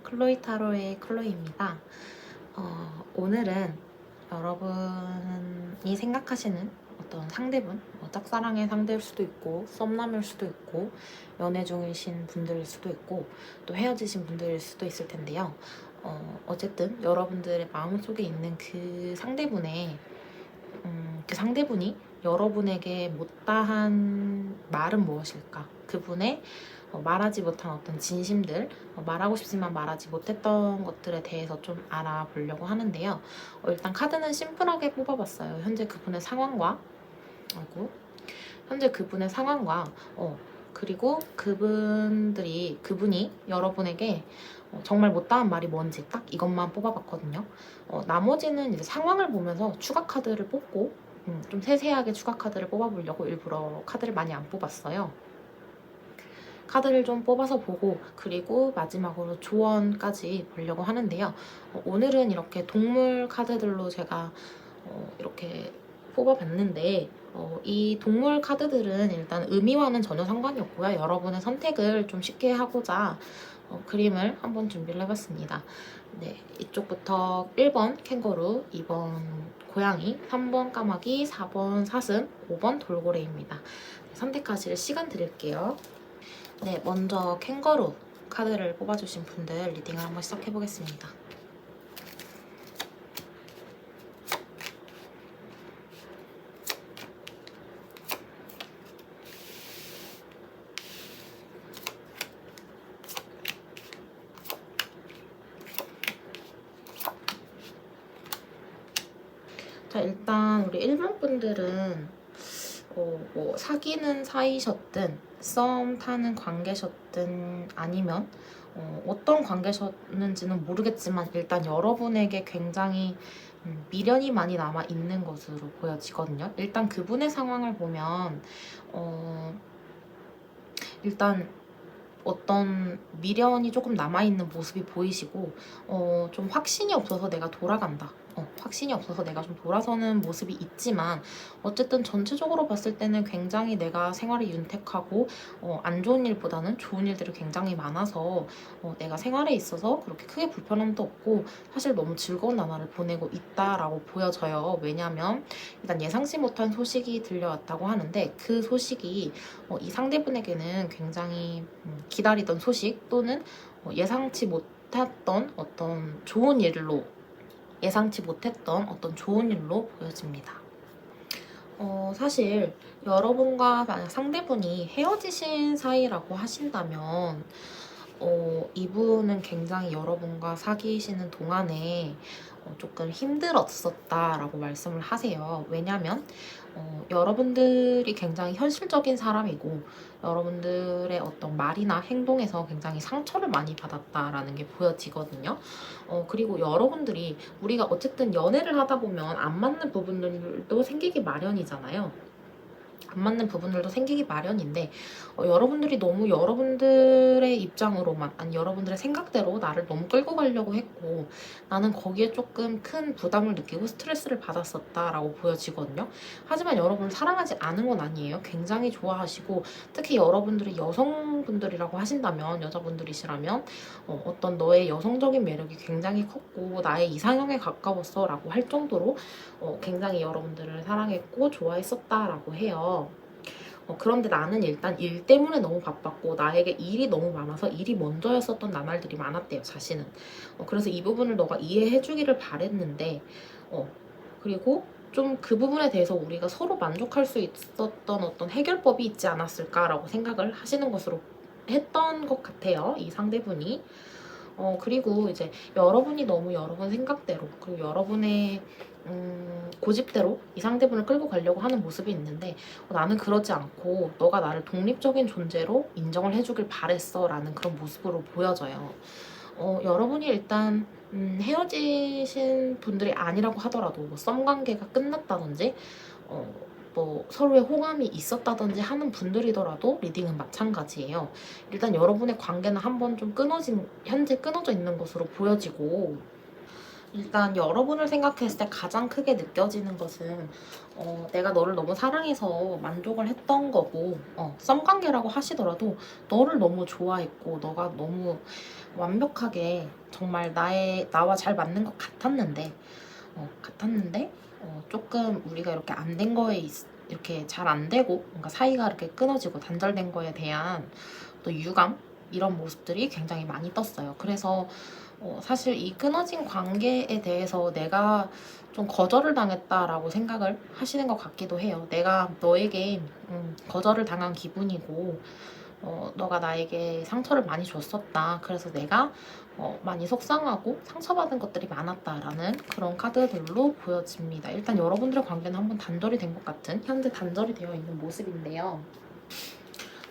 클로이 타로의 클로이입니다. 오늘은 여러분이 생각하시는 어떤 상대분, 짝사랑의 상대일 수도 있고 썸남일 수도 있고 연애 중이신 분들일 수도 있고 또 헤어지신 분들일 수도 있을 텐데요. 어쨌든 여러분들의 마음속에 있는 그 상대분의 그 상대분이 여러분에게 못다한 말은 무엇일까? 그분의 말하지 못한 어떤 진심들, 말하고 싶지만 말하지 못했던 것들에 대해서 좀 알아보려고 하는데요. 일단 카드는 심플하게 뽑아봤어요. 현재 그분의 상황과 그리고 그분이 여러분에게 정말 못다한 말이 뭔지 딱 이것만 뽑아봤거든요. 나머지는 이제 상황을 보면서 추가 카드를 뽑고 좀 세세하게 추가 카드를 뽑아보려고 일부러 카드를 많이 안 뽑았어요. 카드를 좀 뽑아서 보고 그리고 마지막으로 조언까지 보려고 하는데요. 오늘은 이렇게 동물 카드들로 제가 이렇게 뽑아봤는데 이 동물 카드들은 일단 의미와는 전혀 상관이 없고요. 여러분의 선택을 좀 쉽게 하고자 그림을 한번 준비를 해봤습니다. 네, 이쪽부터 1번 캥거루, 2번 고양이, 3번 까마귀, 4번 사슴, 5번 돌고래입니다. 선택하실 시간 드릴게요. 네, 먼저 캥거루 카드를 뽑아주신 분들 리딩을 한번 시작해보겠습니다. 자, 일단 우리 1번 분들은 뭐 사귀는 사이셨든 썸 타는 관계셨든 아니면 어떤 관계셨는지는 모르겠지만 일단 여러분에게 굉장히 미련이 많이 남아 있는 것으로 보여지거든요. 일단 그분의 상황을 보면 일단 어떤 미련이 조금 남아있는 모습이 보이시고 좀 확신이 없어서 내가 돌아간다. 확신이 없어서 내가 좀 돌아서는 모습이 있지만 어쨌든 전체적으로 봤을 때는 굉장히 내가 생활이 윤택하고 안 좋은 일보다는 좋은 일들이 굉장히 많아서 내가 생활에 있어서 그렇게 크게 불편함도 없고 사실 너무 즐거운 나날을 보내고 있다라고 보여져요. 왜냐하면 일단 예상치 못한 소식이 들려왔다고 하는데 그 소식이 이 상대분에게는 굉장히 기다리던 소식 또는 예상치 못했던 어떤 좋은 일로 보여집니다. 사실 여러분과 만약 상대분이 헤어지신 사이라고 하신다면 이분은 굉장히 여러분과 사귀시는 동안에 조금 힘들었었다라고 말씀을 하세요. 왜냐면 여러분들이 굉장히 현실적인 사람이고 여러분들의 어떤 말이나 행동에서 굉장히 상처를 많이 받았다라는 게 보여지거든요. 그리고 여러분들이 우리가 어쨌든 연애를 하다 보면 안 맞는 부분들도 생기기 마련이잖아요. 안 맞는 부분들도 생기기 마련인데 여러분들이 너무 여러분들의 입장으로만 아니 여러분들의 생각대로 나를 너무 끌고 가려고 했고 나는 거기에 조금 큰 부담을 느끼고 스트레스를 받았었다라고 보여지거든요. 하지만 여러분을 사랑하지 않은 건 아니에요. 굉장히 좋아하시고 특히 여러분들이 여성분들이라고 하신다면 여자분들이시라면 어떤 너의 여성적인 매력이 굉장히 컸고 나의 이상형에 가까웠어 라고 할 정도로 굉장히 여러분들을 사랑했고 좋아했었다라고 해요. 그런데 나는 일단 일 때문에 너무 바빴고 나에게 일이 너무 많아서 일이 먼저였었던 나날들이 많았대요, 자신은. 그래서 이 부분을 너가 이해해주기를 바랬는데 그리고 좀 그 부분에 대해서 우리가 서로 만족할 수 있었던 어떤 해결법이 있지 않았을까라고 생각을 하시는 것으로 했던 것 같아요, 이 상대분이. 그리고 이제 여러분이 너무 여러분 생각대로 그리고 여러분의 고집대로 이 상대분을 끌고 가려고 하는 모습이 있는데 나는 그러지 않고 너가 나를 독립적인 존재로 인정을 해주길 바랬어 라는 그런 모습으로 보여져요. 여러분이 일단 헤어지신 분들이 아니라고 하더라도 뭐 썸 관계가 끝났다든지 뭐 서로의 호감이 있었다든지 하는 분들이더라도 리딩은 마찬가지예요. 일단 여러분의 관계는 한번 좀 현재 끊어져 있는 것으로 보여지고 일단 여러분을 생각했을 때 가장 크게 느껴지는 것은 내가 너를 너무 사랑해서 만족을 했던 거고 썸관계라고 하시더라도 너를 너무 좋아했고 너가 너무 완벽하게 정말 나와 잘 맞는 것 같았는데 조금 우리가 이렇게 안 된 거에 이렇게 잘 안 되고 뭔가 사이가 이렇게 끊어지고 단절된 거에 대한 또 유감 이런 모습들이 굉장히 많이 떴어요. 그래서 사실 이 끊어진 관계에 대해서 내가 좀 거절을 당했다라고 생각을 하시는 것 같기도 해요. 내가 너에게 거절을 당한 기분이고 너가 나에게 상처를 많이 줬었다. 그래서 내가 많이 속상하고 상처받은 것들이 많았다라는 그런 카드들로 보여집니다. 일단 여러분들의 관계는 한번 단절이 된 것 같은 현재 단절이 되어 있는 모습인데요.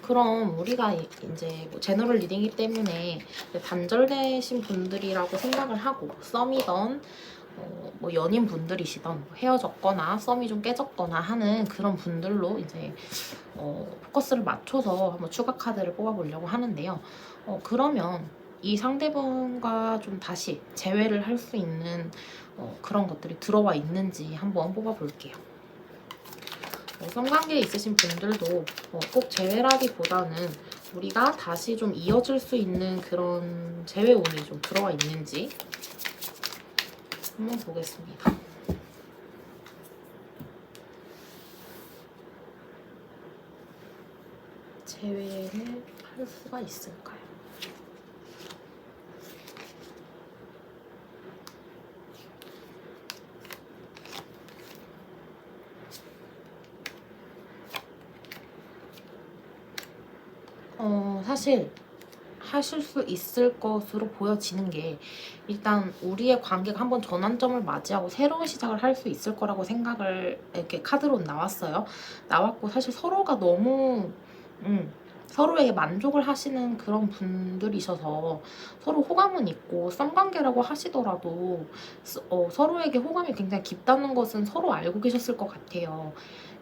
그럼 우리가 이제 뭐 제너럴 리딩이기 때문에 단절되신 분들이라고 생각을 하고 썸이던 뭐 연인 분들이시던 헤어졌거나 썸이 좀 깨졌거나 하는 그런 분들로 이제 포커스를 맞춰서 한번 추가 카드를 뽑아보려고 하는데요. 그러면 이 상대분과 좀 다시 재회를 할 수 있는 그런 것들이 들어와 있는지 한번 뽑아볼게요. 썸관계에 있으신 분들도 꼭 재회라기보다는 우리가 다시 좀 이어질 수 있는 그런 재회운이 좀 들어와 있는지 한번 보겠습니다. 재회를 할 수가 있을까요? 사실 하실 수 있을 것으로 보여지는 게 일단 우리의 관계가 한번 전환점을 맞이하고 새로운 시작을 할 수 있을 거라고 생각을 이렇게 카드로 나왔고 사실 서로가 너무 서로에게 만족을 하시는 그런 분들이셔서 서로 호감은 있고 썸관계라고 하시더라도 서로에게 호감이 굉장히 깊다는 것은 서로 알고 계셨을 것 같아요.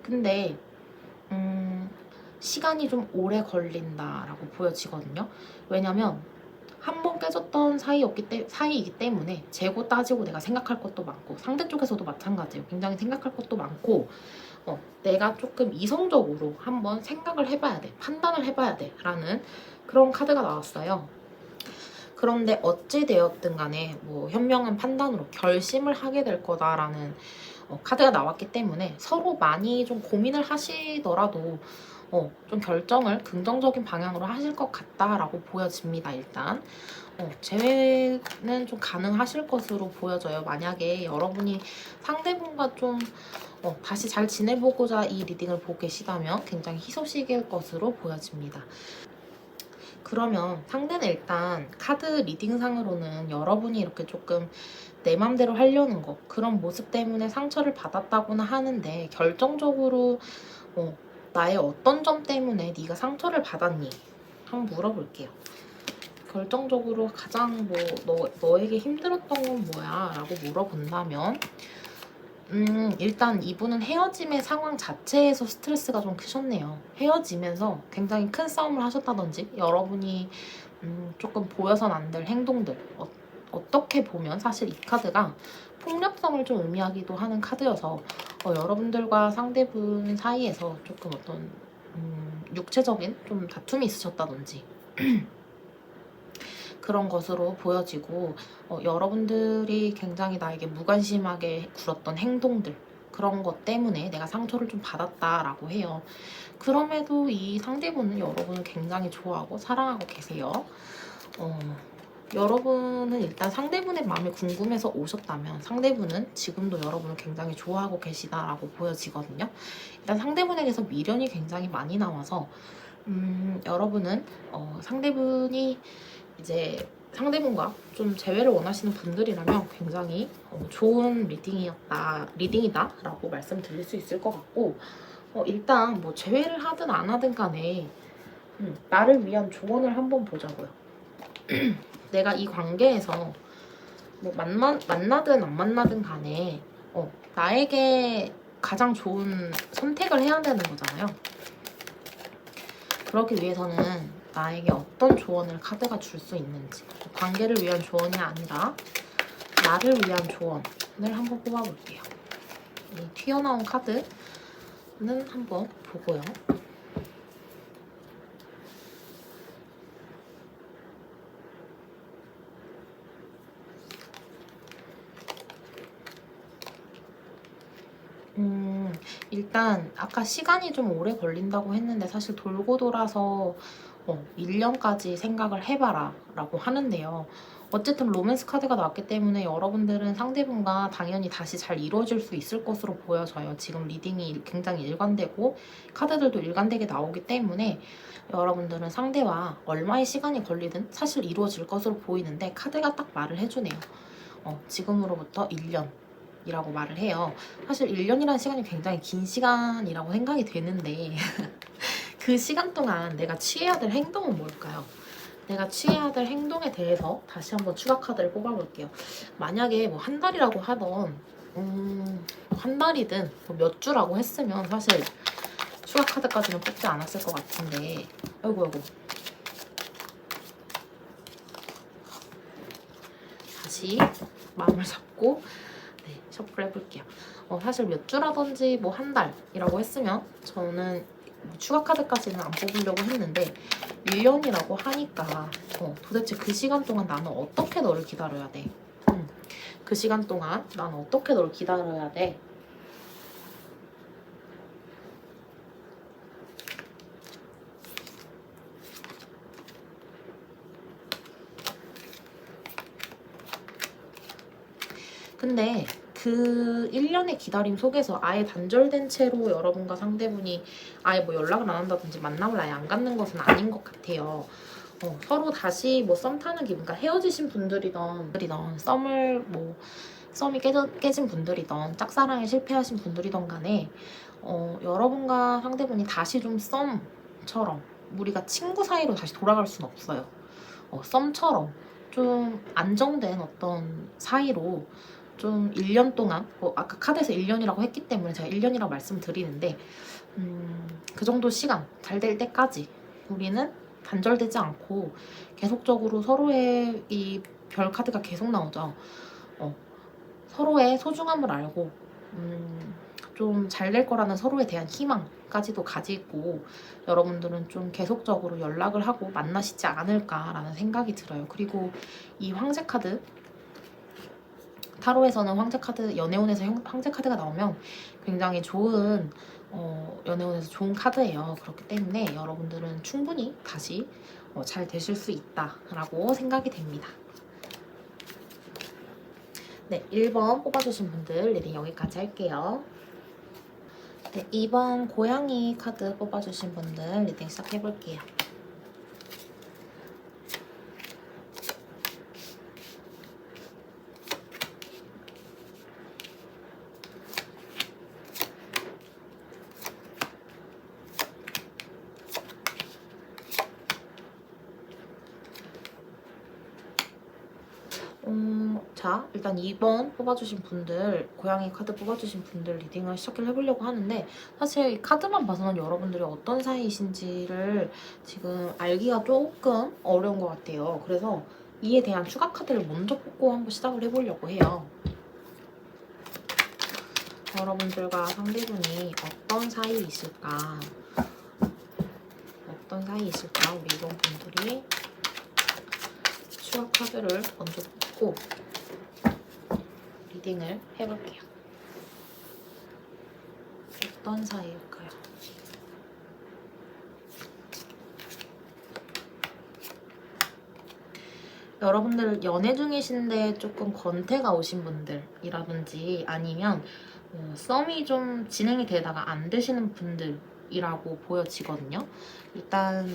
근데 시간이 좀 오래 걸린다라고 보여지거든요. 왜냐면 한 번 깨졌던 사이이기 때문에 재고 따지고 내가 생각할 것도 많고 상대 쪽에서도 마찬가지예요. 굉장히 생각할 것도 많고 내가 조금 이성적으로 한번 생각을 해봐야 돼. 판단을 해봐야 돼. 라는 그런 카드가 나왔어요. 그런데 어찌되었든 간에 뭐 현명한 판단으로 결심을 하게 될 거다라는 카드가 나왔기 때문에 서로 많이 좀 고민을 하시더라도 좀 결정을 긍정적인 방향으로 하실 것 같다라고 보여집니다. 일단 재회는 좀 가능하실 것으로 보여져요. 만약에 여러분이 상대분과 좀 다시 잘 지내보고자 이 리딩을 보고 계시다면 굉장히 희소식일 것으로 보여집니다. 그러면 상대는 일단 카드 리딩상으로는 여러분이 이렇게 조금 내 맘대로 하려는 거 그런 모습 때문에 상처를 받았다고는 하는데 결정적으로 나의 어떤 점 때문에 네가 상처를 받았니? 한번 물어볼게요. 결정적으로 가장 너에게 힘들었던 건 뭐야? 라고 물어본다면 일단 이분은 헤어짐의 상황 자체에서 스트레스가 좀 크셨네요. 헤어지면서 굉장히 큰 싸움을 하셨다든지 여러분이 조금 보여선 안 될 행동들 어떻게 보면 사실 이 카드가 폭력성을 좀 의미하기도 하는 카드여서 여러분들과 상대분 사이에서 조금 어떤 육체적인 좀 다툼이 있으셨다든지 그런 것으로 보여지고 여러분들이 굉장히 나에게 무관심하게 굴었던 행동들 그런 것 때문에 내가 상처를 좀 받았다라고 해요. 그럼에도 이 상대분은 여러분을 굉장히 좋아하고 사랑하고 계세요. 여러분은 일단 상대분의 마음이 궁금해서 오셨다면 상대분은 지금도 여러분을 굉장히 좋아하고 계시다라고 보여지거든요. 일단 상대분에게서 미련이 굉장히 많이 나와서 여러분은 상대분이 이제 상대분과 좀 재회를 원하시는 분들이라면 굉장히 좋은 리딩이다라고 말씀드릴 수 있을 것 같고 일단 뭐 재회를 하든 안 하든 간에 나를 위한 조언을 한번 보자고요. 내가 이 관계에서 뭐 만나든 안 만나든 간에 나에게 가장 좋은 선택을 해야 되는 거잖아요. 그러기 위해서는 나에게 어떤 조언을 카드가 줄 수 있는지 관계를 위한 조언이 아니라 나를 위한 조언을 한번 뽑아볼게요. 이 튀어나온 카드는 한번 보고요. 일단 아까 시간이 좀 오래 걸린다고 했는데 사실 돌고 돌아서 1년까지 생각을 해봐라 라고 하는데요. 어쨌든 로맨스 카드가 나왔기 때문에 여러분들은 상대분과 당연히 다시 잘 이루어질 수 있을 것으로 보여져요. 지금 리딩이 굉장히 일관되고 카드들도 일관되게 나오기 때문에 여러분들은 상대와 얼마의 시간이 걸리든 사실 이루어질 것으로 보이는데 카드가 딱 말을 해주네요. 지금으로부터 1년 이라고 말을 해요. 사실 1년이라는 시간이 굉장히 긴 시간이라고 생각이 되는데 그 시간 동안 내가 취해야 될 행동은 뭘까요? 내가 취해야 될 행동에 대해서 다시 한번 추가 카드를 뽑아볼게요. 만약에 뭐 한 달이라고 하던 한 달이든 뭐몇 주라고 했으면 사실 추가 카드까지는 뽑지 않았을 것 같은데 아이고 다시 마음을 잡고 셔플 해볼게요. 사실 몇 주라든지 뭐 한 달이라고 했으면 저는 추가 카드까지는 안 뽑으려고 했는데 1년이라고 하니까 도대체 그 시간 동안 나는 어떻게 너를 기다려야 돼? 그 시간 동안 나는 어떻게 너를 기다려야 돼? 근데 그 1년의 기다림 속에서 아예 단절된 채로 여러분과 상대분이 아예 뭐 연락을 안 한다든지 만남을 아예 안 갖는 것은 아닌 것 같아요. 서로 다시 뭐 썸 타는 기분, 그러니까 헤어지신 분들이던 썸이 깨진 분들이던 짝사랑에 실패하신 분들이던 간에 여러분과 상대분이 다시 좀 썸처럼 우리가 친구 사이로 다시 돌아갈 순 없어요. 썸처럼 좀 안정된 어떤 사이로 좀 1년 동안 아까 카드에서 1년이라고 했기 때문에 제가 1년이라고 말씀드리는데 그 정도 시간 잘 될 때까지 우리는 단절되지 않고 계속적으로 서로의 이 별 카드가 계속 나오죠. 서로의 소중함을 알고 좀 잘 될 거라는 서로에 대한 희망까지도 가지고 여러분들은 좀 계속적으로 연락을 하고 만나시지 않을까라는 생각이 들어요. 그리고 이 황제 카드 타로에서는 황제 카드, 연애운에서 황제 카드가 나오면 굉장히 좋은 연애운에서 좋은 카드예요. 그렇기 때문에 여러분들은 충분히 다시 잘 되실 수 있다라고 생각이 됩니다. 네, 1번 뽑아주신 분들 리딩 여기까지 할게요. 네, 2번 고양이 카드 뽑아주신 분들 리딩 시작해볼게요. 자, 일단 2번 뽑아주신 분들, 고양이 카드 뽑아주신 분들 리딩을 시작을 해보려고 하는데 사실 이 카드만 봐서는 여러분들이 어떤 사이이신지를 지금 알기가 조금 어려운 것 같아요. 그래서 이에 대한 추가 카드를 먼저 뽑고 한번 시작을 해보려고 해요. 여러분들과 상대분이 어떤 사이이실까? 어떤 사이이실까? 우리 2번 분들이 추가 카드를 먼저 뽑고 리딩을 해볼게요. 어떤 사이일까요? 여러분들 연애 중이신데 조금 권태가 오신 분들이라든지 아니면 썸이 좀 진행이 되다가 안 되시는 분들이라고 보여지거든요. 일단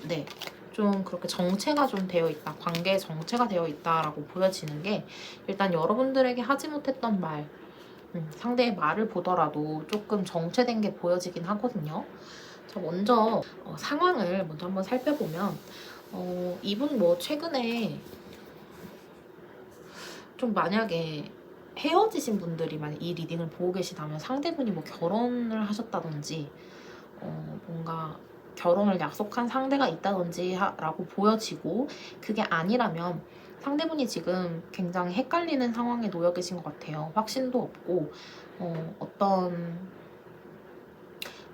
네, 좀 그렇게 정체가 좀 되어 있다, 관계에 정체가 되어 있다라고 보여지는 게 일단 여러분들에게 하지 못했던 말, 상대의 말을 보더라도 조금 정체된 게 보여지긴 하거든요. 자, 먼저 상황을 먼저 한번 살펴보면 이분 뭐 최근에 좀 만약에 헤어지신 분들이 만약 이 리딩을 보고 계시다면 상대분이 뭐 결혼을 하셨다든지 뭔가 결혼을 약속한 상대가 있다든지 라고 보여지고, 그게 아니라면 상대분이 지금 굉장히 헷갈리는 상황에 놓여 계신 것 같아요. 확신도 없고 어떤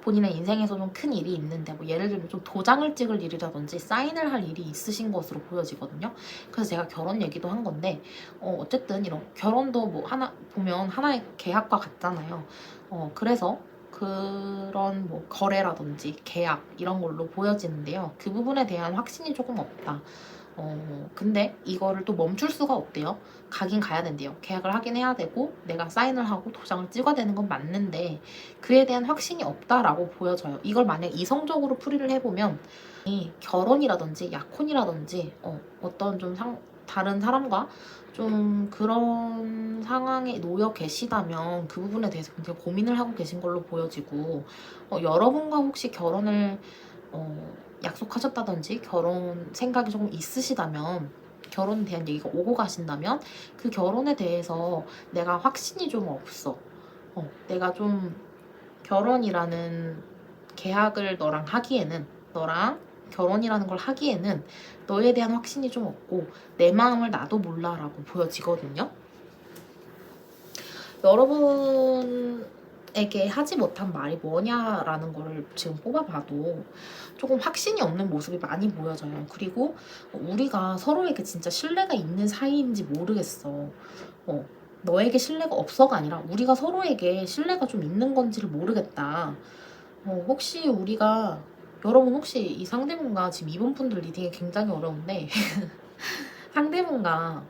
본인의 인생에서 좀 큰 일이 있는데, 뭐 예를 들면 좀 도장을 찍을 일이라든지 사인을 할 일이 있으신 것으로 보여지거든요. 그래서 제가 결혼 얘기도 한 건데, 어쨌든 이런 결혼도 뭐 하나 보면 하나의 계약과 같잖아요. 그래서 그런 뭐 거래라든지 계약 이런 걸로 보여지는데요. 그 부분에 대한 확신이 조금 없다. 근데 이거를 또 멈출 수가 없대요. 가긴 가야 된대요. 계약을 하긴 해야 되고 내가 사인을 하고 도장을 찍어야 되는 건 맞는데 그에 대한 확신이 없다라고 보여져요. 이걸 만약 이성적으로 풀이를 해보면 이 결혼이라든지 약혼이라든지 어떤 좀 다른 사람과 좀 그런 상황에 놓여 계시다면 그 부분에 대해서 굉장히 고민을 하고 계신 걸로 보여지고, 여러분과 혹시 결혼을 약속하셨다든지 결혼 생각이 조금 있으시다면, 결혼에 대한 얘기가 오고 가신다면 그 결혼에 대해서 내가 확신이 좀 없어. 내가 좀 결혼이라는 계약을 너랑 하기에는, 너랑 결혼이라는 걸 하기에는 너에 대한 확신이 좀 없고 내 마음을 나도 몰라라고 보여지거든요. 여러분에게 하지 못한 말이 뭐냐라는 거를 지금 뽑아봐도 조금 확신이 없는 모습이 많이 보여져요. 그리고 우리가 서로에게 진짜 신뢰가 있는 사이인지 모르겠어. 너에게 신뢰가 없어가 아니라 우리가 서로에게 신뢰가 좀 있는 건지를 모르겠다. 혹시 여러분 혹시 이 상대분과 지금 이번 분들 리딩이 굉장히 어려운데 상대분과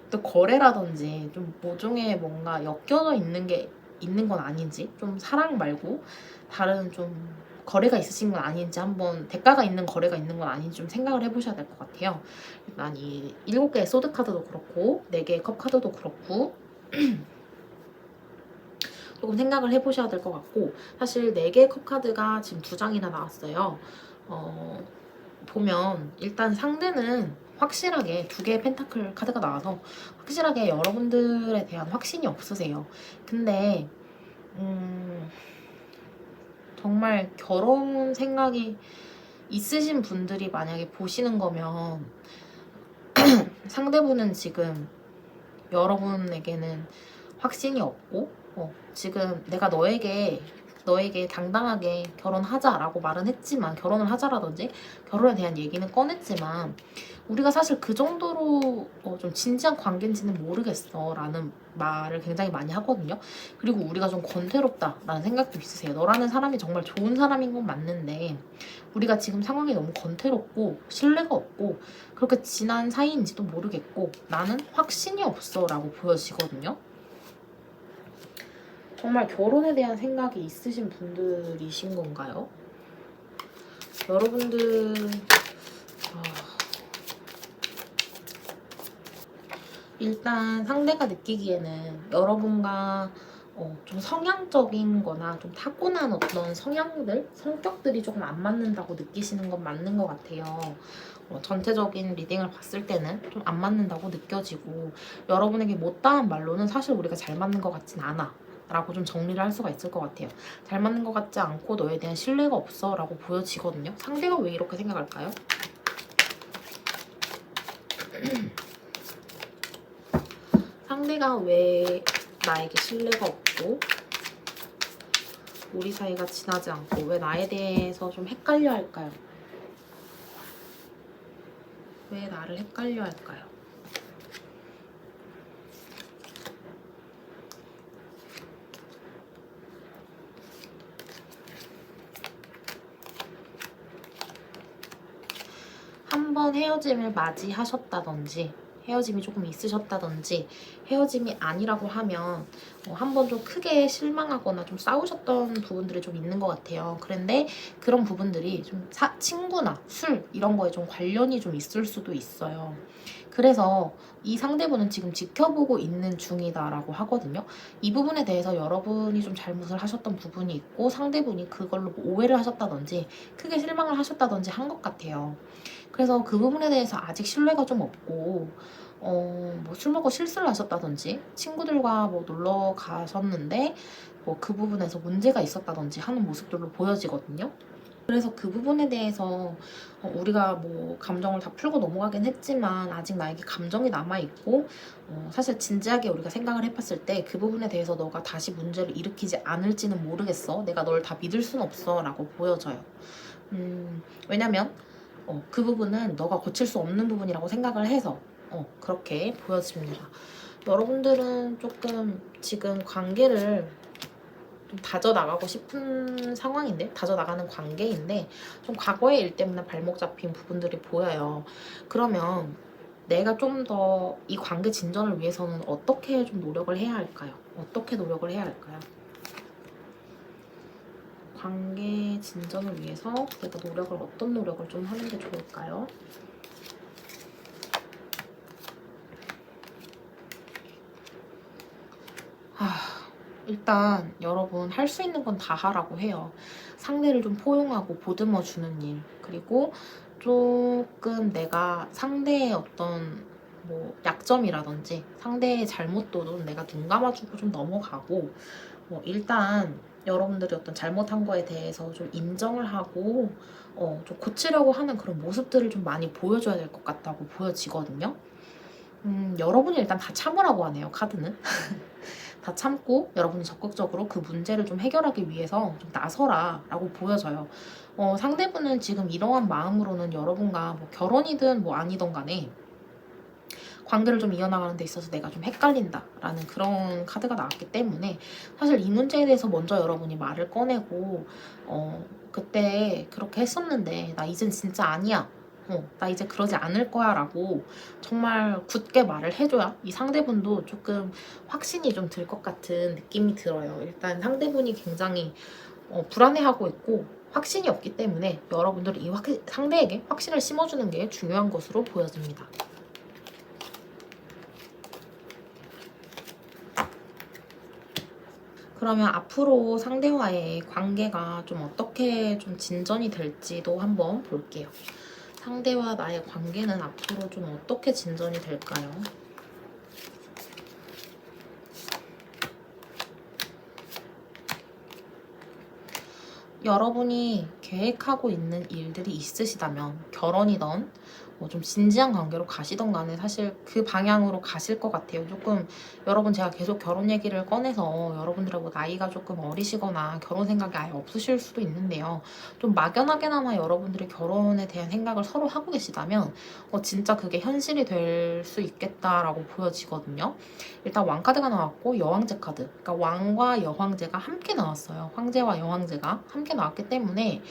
또 거래라든지 좀 모종의 뭔가 엮여져 있는 건 아닌지, 좀 사랑 말고 다른 좀 거래가 있으신 건 아닌지, 한번 대가가 있는 거래가 있는 건 아닌지 좀 생각을 해보셔야 될 것 같아요. 일단 이 7개의 소드 카드도 그렇고 4개의 컵 카드도 그렇고 조금 생각을 해보셔야 될 것 같고, 사실 4개의 컵 카드가 지금 2장이나 나왔어요. 보면 일단 상대는 확실하게 2개의 펜타클 카드가 나와서 확실하게 여러분들에 대한 확신이 없으세요. 근데 정말 결혼 생각이 있으신 분들이 만약에 보시는 거면 상대분은 지금 여러분에게는 확신이 없고 지금 내가 너에게 당당하게 결혼하자라고 말은 했지만, 결혼을 하자라든지 결혼에 대한 얘기는 꺼냈지만 우리가 사실 그 정도로 좀 진지한 관계인지는 모르겠어 라는 말을 굉장히 많이 하거든요. 그리고 우리가 좀 건태롭다라는 생각도 있으세요. 너라는 사람이 정말 좋은 사람인 건 맞는데 우리가 지금 상황이 너무 건태롭고 신뢰가 없고 그렇게 지난 사이인지도 모르겠고 나는 확신이 없어 라고 보여지거든요. 정말 결혼에 대한 생각이 있으신 분들이신 건가요? 여러분들 일단 상대가 느끼기에는 여러분과 좀 성향적인 거나 좀 타고난 어떤 성격들이 조금 안 맞는다고 느끼시는 건 맞는 것 같아요. 전체적인 리딩을 봤을 때는 좀 안 맞는다고 느껴지고, 여러분에게 못다한 말로는 사실 우리가 잘 맞는 것 같진 않아 라고 좀 정리를 할 수가 있을 것 같아요. 잘 맞는 것 같지 않고 너에 대한 신뢰가 없어 라고 보여지거든요. 상대가 왜 이렇게 생각할까요? 상대가 왜 나에게 신뢰가 없고 우리 사이가 지나지 않고 왜 나에 대해서 좀 헷갈려 할까요? 왜 나를 헷갈려 할까요? 한번 헤어짐을 맞이하셨다든지 헤어짐이 조금 있으셨다든지 헤어짐이 아니라고 하면 한번 좀 크게 실망하거나 좀 싸우셨던 부분들이 좀 있는 것 같아요. 그런데 그런 부분들이 좀 친구나 술 이런 거에 좀 관련이 좀 있을 수도 있어요. 그래서 이 상대분은 지금 지켜보고 있는 중이다라고 하거든요. 이 부분에 대해서 여러분이 좀 잘못을 하셨던 부분이 있고 상대분이 그걸로 뭐 오해를 하셨다든지 크게 실망을 하셨다든지 한 것 같아요. 그래서 그 부분에 대해서 아직 신뢰가 좀 없고 뭐 술 먹고 실수를 하셨다든지 친구들과 뭐 놀러 가셨는데 뭐 그 부분에서 문제가 있었다든지 하는 모습들로 보여지거든요. 그래서 그 부분에 대해서 우리가 뭐 감정을 다 풀고 넘어가긴 했지만 아직 나에게 감정이 남아있고 사실 진지하게 우리가 생각을 해봤을 때 그 부분에 대해서 너가 다시 문제를 일으키지 않을지는 모르겠어. 내가 널 다 믿을 순 없어 라고 보여져요. 왜냐면 그 부분은 너가 고칠 수 없는 부분이라고 생각을 해서 그렇게 보여집니다. 여러분들은 조금 지금 관계를 좀 다져나가고 싶은 상황인데, 다져나가는 관계인데 좀 과거의 일 때문에 발목 잡힌 부분들이 보여요. 그러면 내가 좀 더 이 관계 진전을 위해서는 어떻게 좀 노력을 해야 할까요? 어떻게 노력을 해야 할까요? 관계 진전을 위해서 내가 어떤 노력을 좀 하는 게 좋을까요? 일단 여러분 할 수 있는 건 다 하라고 해요. 상대를 좀 포용하고 보듬어 주는 일, 그리고 조금 내가 상대의 어떤 뭐 약점이라든지 상대의 잘못도도 내가 눈 감아주고 좀 넘어가고, 일단 여러분들이 어떤 잘못한 거에 대해서 좀 인정을 하고 좀 고치려고 하는 그런 모습들을 좀 많이 보여줘야 될 것 같다고 보여지거든요. 여러분이 일단 다 참으라고 하네요, 카드는. 다 참고 여러분이 적극적으로 그 문제를 좀 해결하기 위해서 좀 나서라 라고 보여져요. 상대분은 지금 이러한 마음으로는 여러분과 뭐 결혼이든 뭐 아니든 간에 관계를 좀 이어나가는 데 있어서 내가 좀 헷갈린다 라는 그런 카드가 나왔기 때문에 사실 이 문제에 대해서 먼저 여러분이 말을 꺼내고 그때 그렇게 했었는데 나 이젠 진짜 아니야, 나 이제 그러지 않을 거야 라고 정말 굳게 말을 해줘야 이 상대분도 조금 확신이 좀 들 것 같은 느낌이 들어요. 일단 상대분이 굉장히 불안해하고 있고 확신이 없기 때문에 여러분들이 이 상대에게 확신을 심어주는 게 중요한 것으로 보여집니다. 그러면 앞으로 상대와의 관계가 좀 어떻게 좀 진전이 될지도 한번 볼게요. 상대와 나의 관계는 앞으로 좀 어떻게 진전이 될까요? 여러분이 계획하고 있는 일들이 있으시다면 결혼이든 좀 진지한 관계로 가시던 간에 사실 그 방향으로 가실 것 같아요. 조금 여러분 제가 계속 결혼 얘기를 꺼내서 여러분들의 뭐 나이가 조금 어리시거나 결혼 생각이 아예 없으실 수도 있는데요. 좀 막연하게나마 여러분들이 결혼에 대한 생각을 서로 하고 계시다면 진짜 그게 현실이 될 수 있겠다라고 보여지거든요. 일단 왕카드가 나왔고 여왕제 카드, 그러니까 왕과 여왕제가 함께 나왔어요. 황제와 여왕제가 함께 나왔기 때문에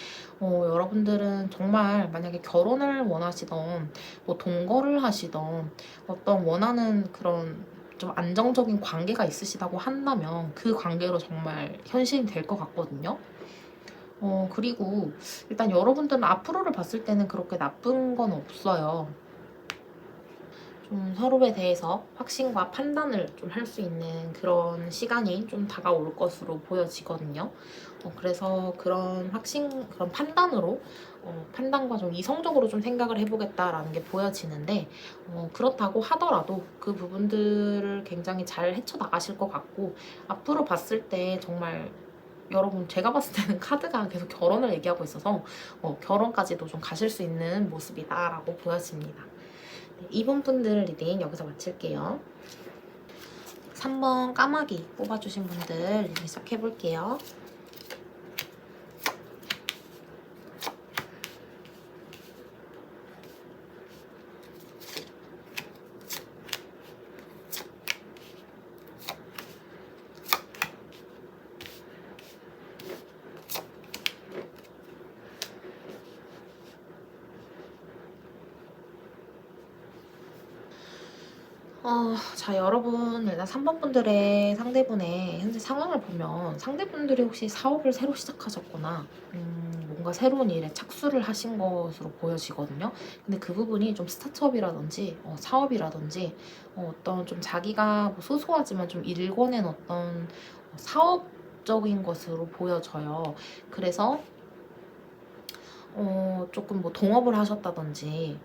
여러분들은 정말 만약에 결혼을 원하시던 뭐 동거를 하시던 어떤 원하는 그런 좀 안정적인 관계가 있으시다고 한다면 그 관계로 정말 현실이 될 것 같거든요. 그리고 일단 여러분들은 앞으로를 봤을 때는 그렇게 나쁜 건 없어요. 좀 서로에 대해서 확신과 판단을 좀 할 수 있는 그런 시간이 좀 다가올 것으로 보여지거든요. 그래서 그런 그런 판단으로 판단과 좀 이성적으로 좀 생각을 해보겠다라는 게 보여지는데, 그렇다고 하더라도 그 부분들을 굉장히 잘 헤쳐나가실 것 같고, 앞으로 봤을 때 정말 여러분 제가 봤을 때는 카드가 계속 결혼을 얘기하고 있어서 결혼까지도 좀 가실 수 있는 모습이다라고 보여집니다. 네, 2번 분들 리딩 여기서 마칠게요. 3번 까마귀 뽑아주신 분들 리딩 시작해볼게요. 자, 여러분 일단 3번 분들의 상대분의 현재 상황을 보면 상대분들이 혹시 사업을 새로 시작하셨거나 뭔가 새로운 일에 착수를 하신 것으로 보여지거든요. 근데 그 부분이 좀 스타트업이라든지 사업이라든지 어떤 좀 자기가 뭐 소소하지만 좀 일궈낸 어떤 사업적인 것으로 보여져요. 그래서 조금 뭐 동업을 하셨다든지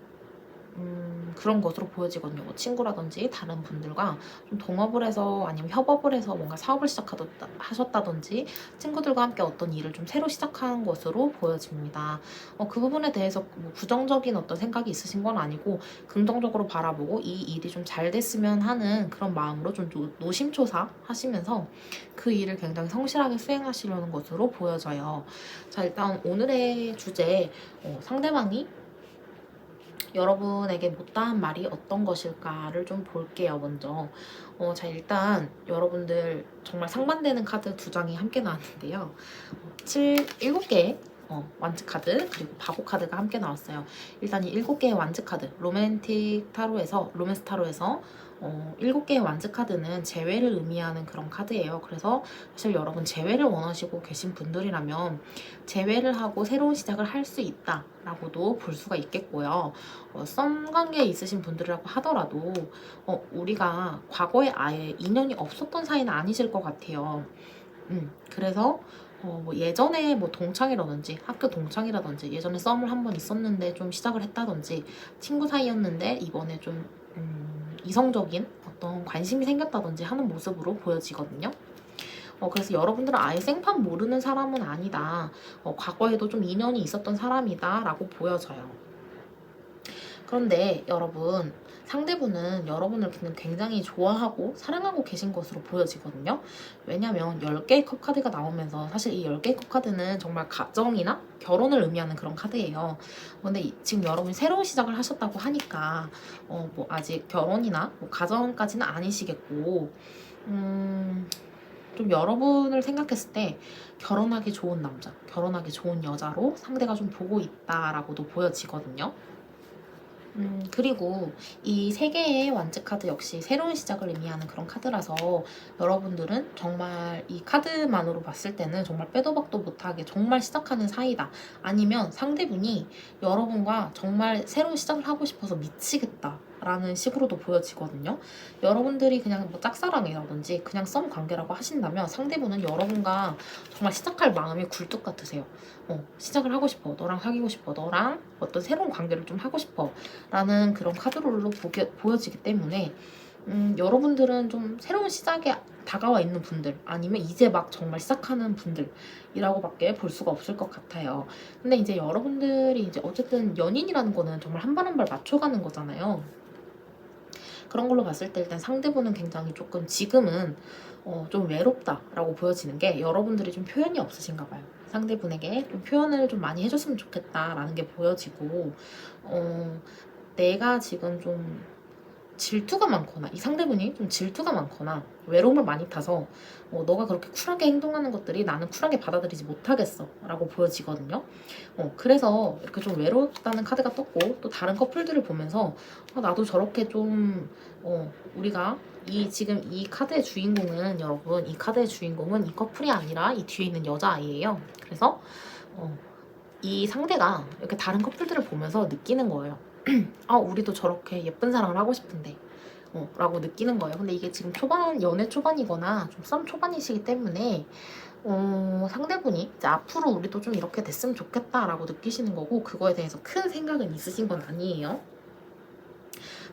그런 것으로 보여지거든요. 뭐 친구라든지 다른 분들과 좀 동업을 해서 아니면 협업을 해서 뭔가 사업을 하셨다든지 친구들과 함께 어떤 일을 좀 새로 시작한 것으로 보여집니다. 그 부분에 대해서 뭐 부정적인 어떤 생각이 있으신 건 아니고 긍정적으로 바라보고 이 일이 좀 잘 됐으면 하는 그런 마음으로 좀 노심초사 하시면서 그 일을 굉장히 성실하게 수행하시려는 것으로 보여져요. 자, 일단 오늘의 주제, 상대방이 여러분에게 못다한 말이 어떤 것일까를 좀 볼게요, 먼저. 자, 일단 여러분들 정말 상반되는 카드 두 장이 함께 나왔는데요. 7개의 완즈 카드, 그리고 바보 카드가 함께 나왔어요. 일단 이 7개의 완즈 카드, 로맨스 타로에서 7개의 완즈 카드는 재회를 의미하는 그런 카드예요. 그래서 사실 여러분 재회를 원하시고 계신 분들이라면 재회를 하고 새로운 시작을 할 수 있다라고도 볼 수가 있겠고요. 썸 관계에 있으신 분들이라고 하더라도 우리가 과거에 아예 인연이 없었던 사이는 아니실 것 같아요. 그래서 뭐 예전에 뭐 동창이라든지 학교 동창이라든지 예전에 썸을 한 번 있었는데 좀 시작을 했다든지 친구 사이였는데 이번에 좀 이성적인 어떤 관심이 생겼다든지 하는 모습으로 보여지거든요. 그래서 여러분들은 아예 생판 모르는 사람은 아니다. 과거에도 좀 인연이 있었던 사람이다 라고 보여져요. 그런데 여러분, 상대분은 여러분을 굉장히 좋아하고 사랑하고 계신 것으로 보여지거든요. 왜냐면 10개의 컵 카드가 나오면서 사실 이 10개의 컵 카드는 정말 가정이나 결혼을 의미하는 그런 카드예요. 근데 지금 여러분이 새로운 시작을 하셨다고 하니까 뭐 아직 결혼이나 뭐 가정까지는 아니시겠고 좀 여러분을 생각했을 때 결혼하기 좋은 남자, 결혼하기 좋은 여자로 상대가 좀 보고 있다라고도 보여지거든요. 그리고 이 3개의 완즈 카드 역시 새로운 시작을 의미하는 그런 카드라서 여러분들은 정말 이 카드만으로 봤을 때는 정말 빼도 박도 못하게 정말 시작하는 사이다. 아니면 상대분이 여러분과 정말 새로운 시작을 하고 싶어서 미치겠다. 라는 식으로도 보여지거든요. 여러분들이 그냥 뭐 짝사랑이라든지 그냥 썸 관계라고 하신다면 상대분은 여러분과 정말 시작할 마음이 굴뚝 같으세요. 시작을 하고 싶어. 너랑 사귀고 싶어. 너랑 어떤 새로운 관계를 좀 하고 싶어. 라는 그런 카드롤로 보여지기 때문에 여러분들은 좀 새로운 시작에 다가와 있는 분들 아니면 이제 막 정말 시작하는 분들이라고밖에 볼 수가 없을 것 같아요. 근데 이제 여러분들이 이제 어쨌든 연인이라는 거는 정말 한 발 한 발 맞춰가는 거잖아요. 그런 걸로 봤을 때 일단 상대분은 굉장히 조금 지금은 좀 외롭다라고 보여지는 게 여러분들이 좀 표현이 없으신가 봐요. 상대분에게 좀 표현을 좀 많이 해줬으면 좋겠다라는 게 보여지고 내가 지금 좀 질투가 많거나 이 상대분이 좀 질투가 많거나 외로움을 많이 타서 너가 그렇게 쿨하게 행동하는 것들이 나는 쿨하게 받아들이지 못하겠어 라고 보여지거든요. 그래서 이렇게 좀 외롭다는 카드가 떴고 또 다른 커플들을 보면서 나도 저렇게 좀 우리가 지금 이 카드의 주인공은 여러분 이 카드의 주인공은 이 커플이 아니라 이 뒤에 있는 여자아이예요. 그래서 이 상대가 이렇게 다른 커플들을 보면서 느끼는 거예요. 우리도 저렇게 예쁜 사랑을 하고 싶은데 라고 느끼는 거예요. 근데 이게 지금 연애 초반이거나 좀 썸 초반이시기 때문에 상대분이 이제 앞으로 우리도 좀 이렇게 됐으면 좋겠다라고 느끼시는 거고 그거에 대해서 큰 생각은 있으신 건 아니에요.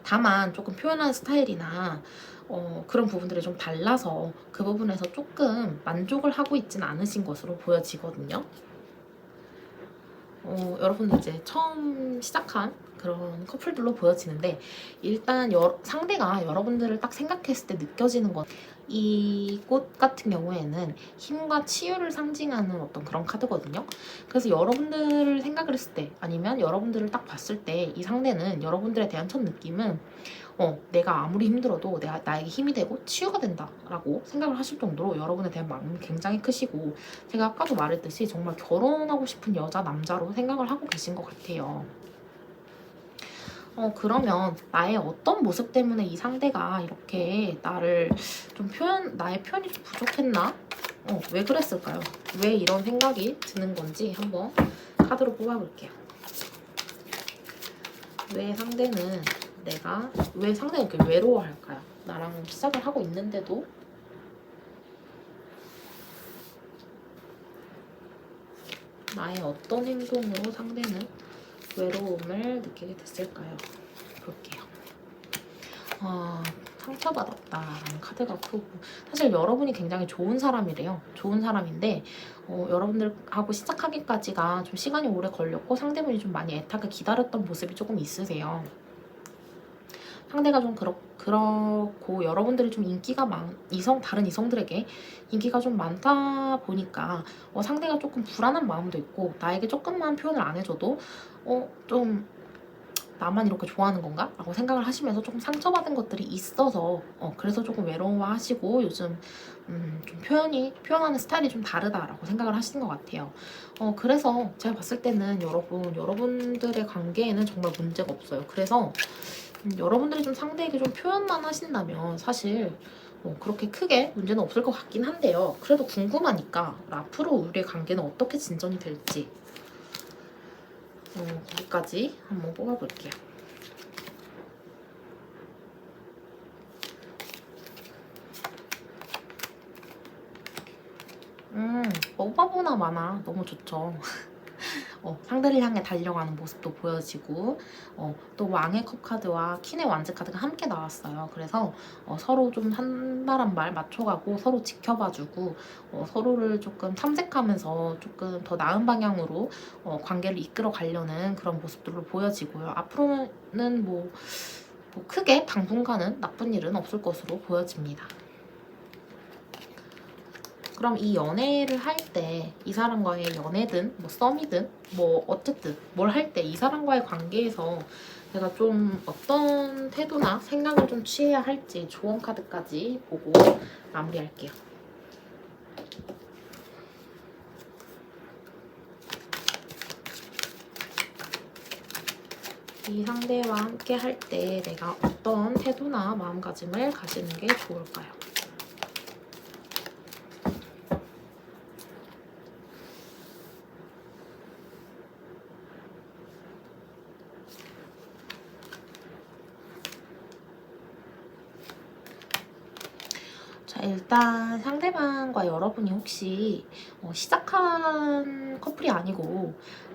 다만 조금 표현하는 스타일이나 그런 부분들이 좀 달라서 그 부분에서 조금 만족을 하고 있지는 않으신 것으로 보여지거든요. 여러분들 이제 처음 시작한 그런 커플들로 보여지는데 일단 상대가 여러분들을 딱 생각했을 때 느껴지는 건 이 꽃 같은 경우에는 힘과 치유를 상징하는 어떤 그런 카드거든요. 그래서 여러분들을 생각을 했을 때 아니면 여러분들을 딱 봤을 때 이 상대는 여러분들에 대한 첫 느낌은 내가 아무리 힘들어도 나에게 힘이 되고 치유가 된다라고 생각을 하실 정도로 여러분에 대한 마음이 굉장히 크시고 제가 아까도 말했듯이 정말 결혼하고 싶은 여자, 남자로 생각을 하고 계신 것 같아요. 그러면 나의 어떤 모습 때문에 이 상대가 이렇게 나의 표현이 좀 부족했나? 왜 그랬을까요? 왜 이런 생각이 드는 건지 한번 카드로 뽑아볼게요. 왜 상대가 이렇게 외로워할까요? 나랑 시작을 하고 있는데도 나의 어떤 행동으로 상대는 외로움을 느끼게 됐을까요? 볼게요. 상처받았다라는 카드가 크고, 사실 여러분이 굉장히 좋은 사람이래요. 좋은 사람인데 여러분들하고 시작하기까지가 좀 시간이 오래 걸렸고 상대분이 좀 많이 애타게 기다렸던 모습이 조금 있으세요. 상대가 좀 그렇고 여러분들이 좀 인기가 다른 이성들에게 인기가 좀 많다 보니까 상대가 조금 불안한 마음도 있고, 나에게 조금만 표현을 안 해줘도 좀 나만 이렇게 좋아하는 건가? 라고 생각을 하시면서 조금 상처받은 것들이 있어서 그래서 조금 외로워하시고 요즘 좀 표현하는 스타일이 좀 다르다라고 생각을 하시는 것 같아요. 그래서 제가 봤을 때는 여러분들의 관계에는 정말 문제가 없어요. 그래서 여러분들이 좀 상대에게 좀 표현만 하신다면 사실 그렇게 크게 문제는 없을 것 같긴 한데요. 그래도 궁금하니까 앞으로 우리의 관계는 어떻게 진전이 될지 거기까지 한번 뽑아볼게요. 오바보나 마나 너무 좋죠. 상대를 향해 달려가는 모습도 보여지고, 또 왕의 컵 카드와 퀸의 완즈 카드가 함께 나왔어요. 그래서 서로 좀 한 발 한 발 맞춰가고 서로 지켜봐주고 서로를 조금 탐색하면서 조금 더 나은 방향으로 관계를 이끌어 가려는 그런 모습들로 보여지고요. 앞으로는 뭐 크게 당분간은 나쁜 일은 없을 것으로 보여집니다. 그럼 이 연애를 할 때 이 사람과의 연애든 뭐 썸이든 뭐 어쨌든 뭘 할 때 이 사람과의 관계에서 내가 좀 어떤 태도나 생각을 좀 취해야 할지 조언 카드까지 보고 마무리할게요. 이 상대와 함께 할 때 내가 어떤 태도나 마음가짐을 가지는 게 좋을까요? 자, 일단 상대방과 여러분이 혹시 시작한 커플이 아니고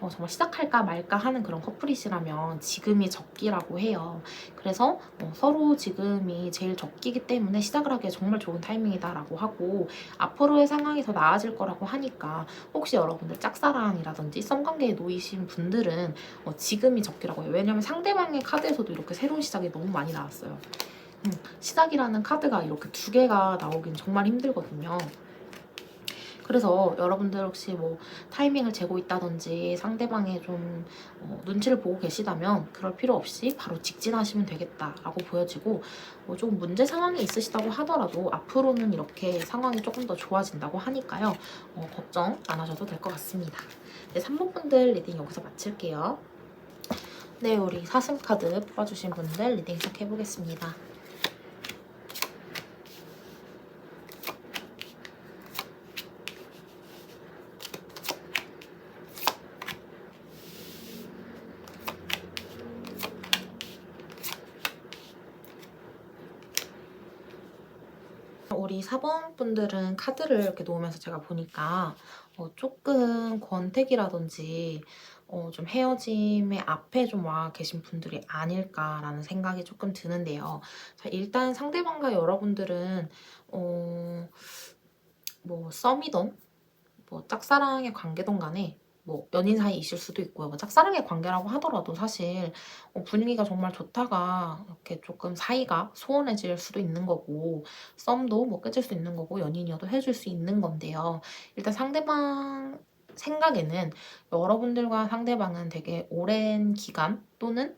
정말 시작할까 말까 하는 그런 커플이시라면 지금이 적기라고 해요. 그래서 서로 지금이 제일 적기이기 때문에 시작을 하기에 정말 좋은 타이밍이다라고 하고, 앞으로의 상황이 더 나아질 거라고 하니까 혹시 여러분들 짝사랑이라든지 썸관계에 놓이신 분들은 지금이 적기라고 해요. 왜냐면 상대방의 카드에서도 이렇게 새로운 시작이 너무 많이 나왔어요. 시작이라는 카드가 이렇게 두 개가 나오긴 정말 힘들거든요. 그래서 여러분들 혹시 뭐 타이밍을 재고 있다든지 상대방의 좀 눈치를 보고 계시다면 그럴 필요 없이 바로 직진하시면 되겠다라고 보여지고, 조금 문제 상황이 있으시다고 하더라도 앞으로는 이렇게 상황이 조금 더 좋아진다고 하니까요. 걱정 안 하셔도 될 것 같습니다. 네, 3번 분들 리딩 여기서 마칠게요. 네, 우리 사슴 카드 뽑아주신 분들 리딩 시작해보겠습니다. 우리 4번 분들은 카드를 이렇게 놓으면서 제가 보니까 조금 권태기라든지 좀 헤어짐의 앞에 좀 와 계신 분들이 아닐까라는 생각이 조금 드는데요. 자, 일단 상대방과 여러분들은 뭐 썸이던 뭐 짝사랑의 관계든 간에 뭐 연인 사이이실 수도 있고요. 뭐 짝사랑의 관계라고 하더라도 사실 분위기가 정말 좋다가 이렇게 조금 사이가 소원해질 수도 있는 거고, 썸도 뭐 깨질 수 있는 거고, 연인이어도 헤어질 수 있는 건데요. 일단 상대방 생각에는 여러분들과 상대방은 되게 오랜 기간 또는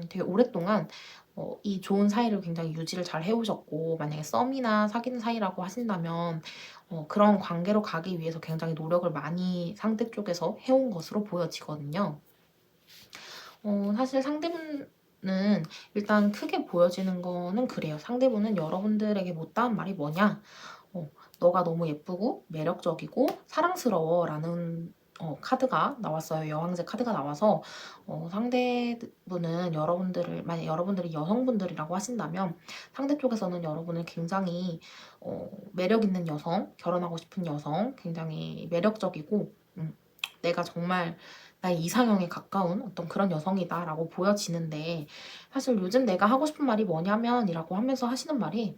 되게 오랫동안 이 좋은 사이를 굉장히 유지를 잘 해오셨고, 만약에 썸이나 사귀는 사이라고 하신다면 그런 관계로 가기 위해서 굉장히 노력을 많이 상대 쪽에서 해온 것으로 보여지거든요. 사실 상대분은 일단 크게 보여지는 거는 그래요. 상대분은 여러분들에게 못다한 말이 뭐냐? 너가 너무 예쁘고 매력적이고 사랑스러워 라는 카드가 나왔어요. 여왕제 카드가 나와서 상대분은 여러분들을, 만약 여러분들이 여성분들이라고 하신다면 상대 쪽에서는 여러분을 굉장히 매력 있는 여성, 결혼하고 싶은 여성, 굉장히 매력적이고 내가 정말 나의 이상형에 가까운 어떤 그런 여성이다라고 보여지는데 사실 요즘 내가 하고 싶은 말이 뭐냐면이라고 하면서 하시는 말이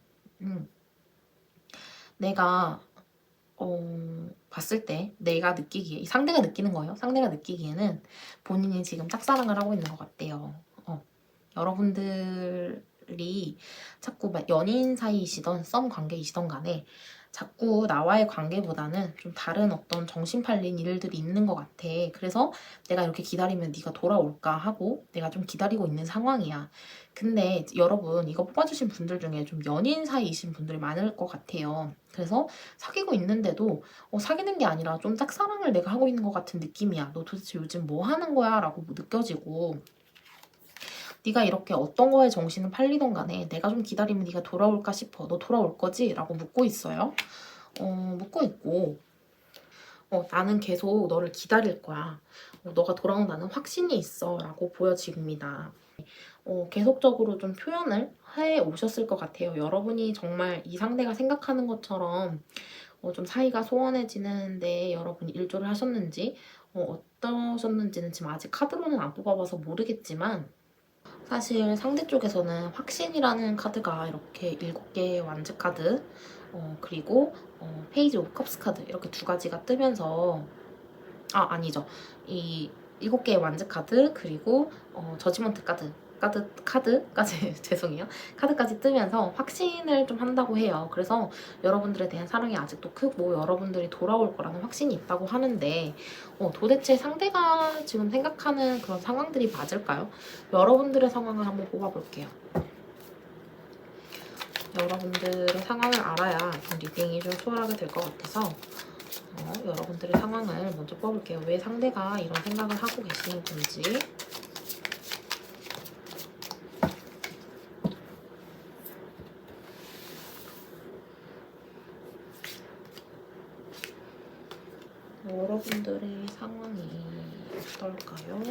내가 봤을 때 내가 느끼기에 상대가 느끼는 거예요. 상대가 느끼기에는 본인이 지금 짝사랑을 하고 있는 것 같대요. 여러분들이 자꾸 막 연인 사이이시던 썸 관계이시던 간에 자꾸 나와의 관계보다는 좀 다른 어떤 정신 팔린 일들이 있는 것 같아. 그래서 내가 이렇게 기다리면 네가 돌아올까 하고 내가 좀 기다리고 있는 상황이야. 근데 여러분 이거 뽑아주신 분들 중에 좀 연인 사이이신 분들이 많을 것 같아요. 그래서 사귀고 있는데도 사귀는 게 아니라 좀 짝사랑을 내가 하고 있는 것 같은 느낌이야. 너 도대체 요즘 뭐 하는 거야? 라고 느껴지고 네가 이렇게 어떤 거에 정신은 팔리던 간에 내가 좀 기다리면 네가 돌아올까 싶어. 너 돌아올 거지? 라고 묻고 있어요. 묻고 있고 나는 계속 너를 기다릴 거야. 너가 돌아온다는 확신이 있어. 라고 보여집니다. 계속적으로 좀 표현을 해 오셨을 것 같아요. 여러분이 정말 이 상대가 생각하는 것처럼 좀 사이가 소원해지는데 여러분이 일조를 하셨는지 어떠셨는지는 지금 아직 카드로는 안 뽑아봐서 모르겠지만 사실 상대 쪽에서는 확신이라는 카드가 이렇게 7개의 완즈 카드 그리고 페이지 오브 컵스 카드 이렇게 두 가지가 뜨면서 아니죠. 이 7개의 완즈 카드 그리고 저지먼트 카드까지 죄송해요. 카드까지 뜨면서 확신을 좀 한다고 해요. 그래서 여러분들에 대한 사랑이 아직도 크고 여러분들이 돌아올 거라는 확신이 있다고 하는데 도대체 상대가 지금 생각하는 그런 상황들이 맞을까요? 여러분들의 상황을 한번 뽑아볼게요. 여러분들의 상황을 알아야 리딩이 좀 수월하게 될 것 같아서 여러분들의 상황을 먼저 뽑을게요. 왜 상대가 이런 생각을 하고 계시는 건지. 여러분들의 상황이 어떨까요?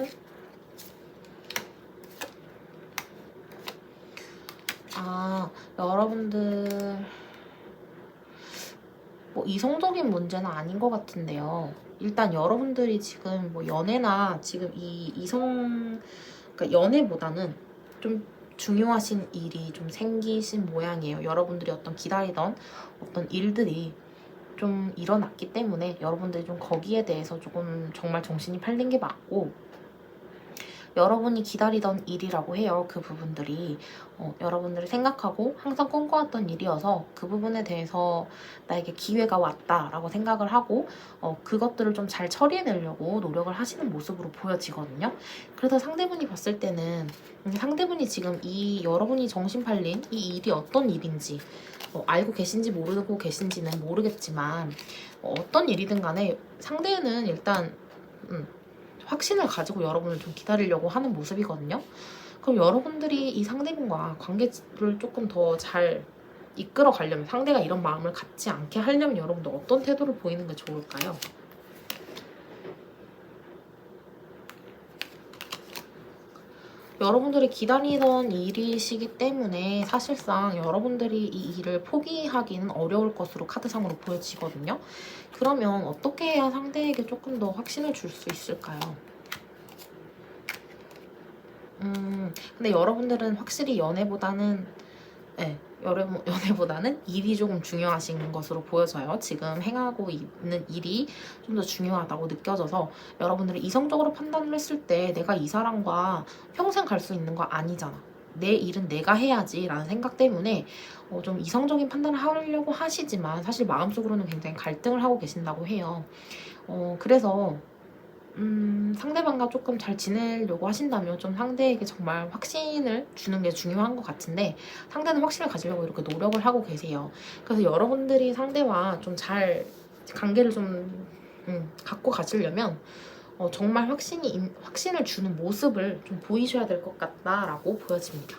여러분들 뭐 이성적인 문제는 아닌 것 같은데요. 일단 여러분들이 지금 뭐 연애나 지금 그러니까 연애보다는 좀 중요하신 일이 좀 생기신 모양이에요. 여러분들이 어떤 기다리던 어떤 일들이 좀 일어났기 때문에 여러분들이 좀 거기에 대해서 조금 정말 정신이 팔린 게 맞고 여러분이 기다리던 일이라고 해요. 그 부분들이 여러분들이 생각하고 항상 꿈꿔왔던 일이어서 그 부분에 대해서 나에게 기회가 왔다라고 생각을 하고 그것들을 좀 잘 처리해내려고 노력을 하시는 모습으로 보여지거든요. 그래서 상대분이 봤을 때는 상대분이 지금 여러분이 정신 팔린 이 일이 어떤 일인지 알고 계신지 모르고 계신지는 모르겠지만 어떤 일이든 간에 상대는 일단 확신을 가지고 여러분을 좀 기다리려고 하는 모습이거든요. 그럼 여러분들이 이 상대분과 관계를 조금 더 잘 이끌어 가려면 상대가 이런 마음을 갖지 않게 하려면 여러분들 어떤 태도를 보이는 게 좋을까요? 여러분들이 기다리던 일이시기 때문에 사실상 여러분들이 이 일을 포기하기는 어려울 것으로 카드상으로 보여지거든요. 그러면 어떻게 해야 상대에게 조금 더 확신을 줄 수 있을까요? 근데 여러분들은 확실히 연애보다는 연애보다는 일이 조금 중요하신 것으로 보여져요. 지금 행하고 있는 일이 좀 더 중요하다고 느껴져서 여러분들이 이성적으로 판단을 했을 때 내가 이 사람과 평생 갈 수 있는 거 아니잖아. 내 일은 내가 해야지 라는 생각 때문에 좀 이성적인 판단을 하려고 하시지만 사실 마음속으로는 굉장히 갈등을 하고 계신다고 해요. 그래서 상대방과 조금 잘 지내려고 하신다면 좀 상대에게 정말 확신을 주는 게 중요한 것 같은데 상대는 확신을 가지려고 이렇게 노력을 하고 계세요. 그래서 여러분들이 상대와 좀 잘 관계를 좀 갖고 가시려면 정말 확신을 주는 모습을 좀 보이셔야 될 것 같다라고 보여집니다.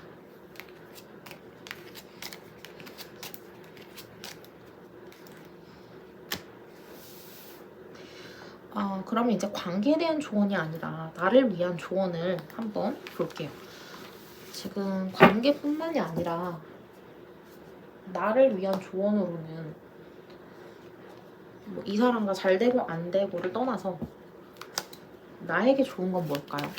그러면 이제 관계에 대한 조언이 아니라 나를 위한 조언을 한번 볼게요. 지금 관계뿐만이 아니라 나를 위한 조언으로는 뭐 이 사람과 잘 되고 안 되고를 떠나서 나에게 좋은 건 뭘까요?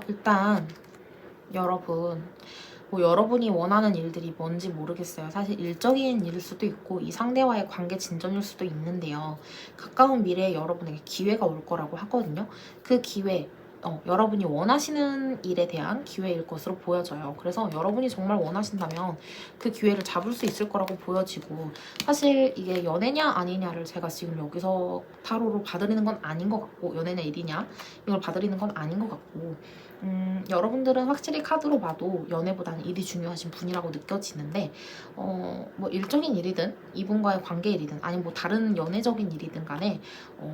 일단 여러분, 뭐 여러분이 원하는 일들이 뭔지 모르겠어요. 사실 일적인 일일 수도 있고 이 상대와의 관계 진전일 수도 있는데요. 가까운 미래에 여러분에게 기회가 올 거라고 하거든요. 그 기회, 여러분이 원하시는 일에 대한 기회일 것으로 보여져요. 그래서 여러분이 정말 원하신다면 그 기회를 잡을 수 있을 거라고 보여지고, 사실 이게 연애냐 아니냐를 제가 지금 여기서 타로로 봐드리는 건 아닌 것 같고, 연애냐 일이냐 이걸 봐드리는 건 아닌 것 같고, 여러분들은 확실히 카드로 봐도 연애보다는 일이 중요하신 분이라고 느껴지는데, 뭐 일적인 일이든 이분과의 관계 일이든 아니면 뭐 다른 연애적인 일이든 간에